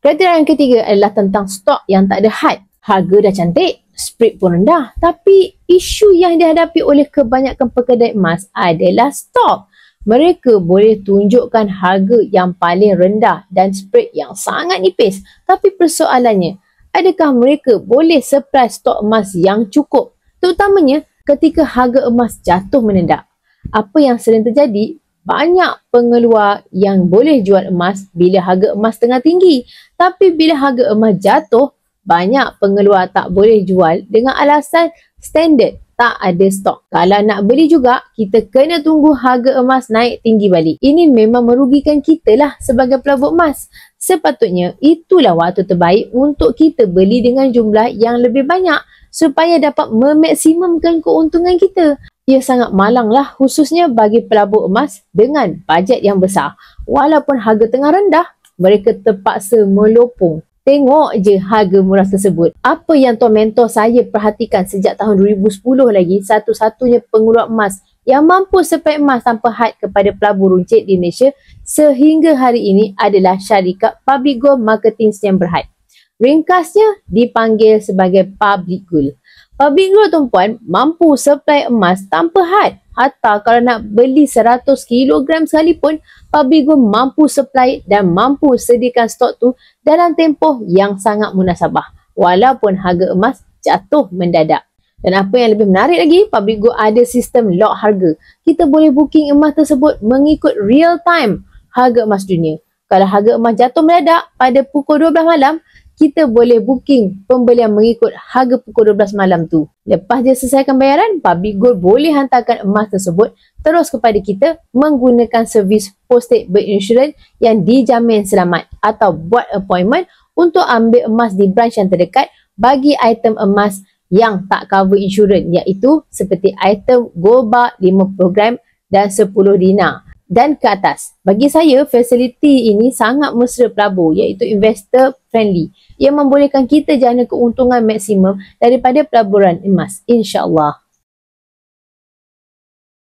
Kriteria yang ketiga adalah tentang stok yang tak ada had. Harga dah cantik, spread pun rendah. Tapi isu yang dihadapi oleh kebanyakan pekedai emas adalah stok. Mereka boleh tunjukkan harga yang paling rendah dan spread yang sangat nipis. Tapi persoalannya, adakah mereka boleh supply stok emas yang cukup? Terutamanya ketika harga emas jatuh menendak. Apa yang sering terjadi? Banyak pengeluar yang boleh jual emas bila harga emas tengah tinggi. Tapi bila harga emas jatuh, banyak pengeluar tak boleh jual dengan alasan standard, tak ada stok. Kalau nak beli juga, kita kena tunggu harga emas naik tinggi balik. Ini memang merugikan kita lah sebagai pelabur emas. Sepatutnya itulah waktu terbaik untuk kita beli dengan jumlah yang lebih banyak supaya dapat memaksimumkan keuntungan kita. Ia sangat malang lah khususnya bagi pelabur emas dengan bajet yang besar. Walaupun harga tengah rendah, mereka terpaksa melopong. Tengok je harga murah tersebut. Apa yang tuan mentor saya perhatikan sejak tahun 2010 lagi, satu-satunya pengeluar emas yang mampu supply emas tanpa had kepada pelabur runcit di Malaysia sehingga hari ini adalah syarikat Public Gold Marketing Sdn Bhd. Ringkasnya dipanggil sebagai Public Gold. Public Gold tuan-puan mampu supply emas tanpa had. Hatta kalau nak beli 100 kg sekalipun, Public Gold mampu supply dan mampu sediakan stok tu dalam tempoh yang sangat munasabah. Walaupun harga emas jatuh mendadak. Dan apa yang lebih menarik lagi, Public Gold ada sistem lock harga. Kita boleh booking emas tersebut mengikut real time harga emas dunia. Kalau harga emas jatuh mendadak pada pukul 12 malam, kita boleh booking pembelian mengikut harga pukul 12 malam tu. Lepas dia selesaikan bayaran, Public Gold boleh hantarkan emas tersebut terus kepada kita menggunakan servis postage berinsurans yang dijamin selamat atau buat appointment untuk ambil emas di branch yang terdekat bagi item emas yang tak cover insurans, iaitu seperti item gold bar 50 gram dan 10 dinar. Dan ke atas. Bagi saya, fasiliti ini sangat mesra pelabur, iaitu investor friendly, yang membolehkan kita jana keuntungan maksimum daripada pelaburan emas, insya-Allah.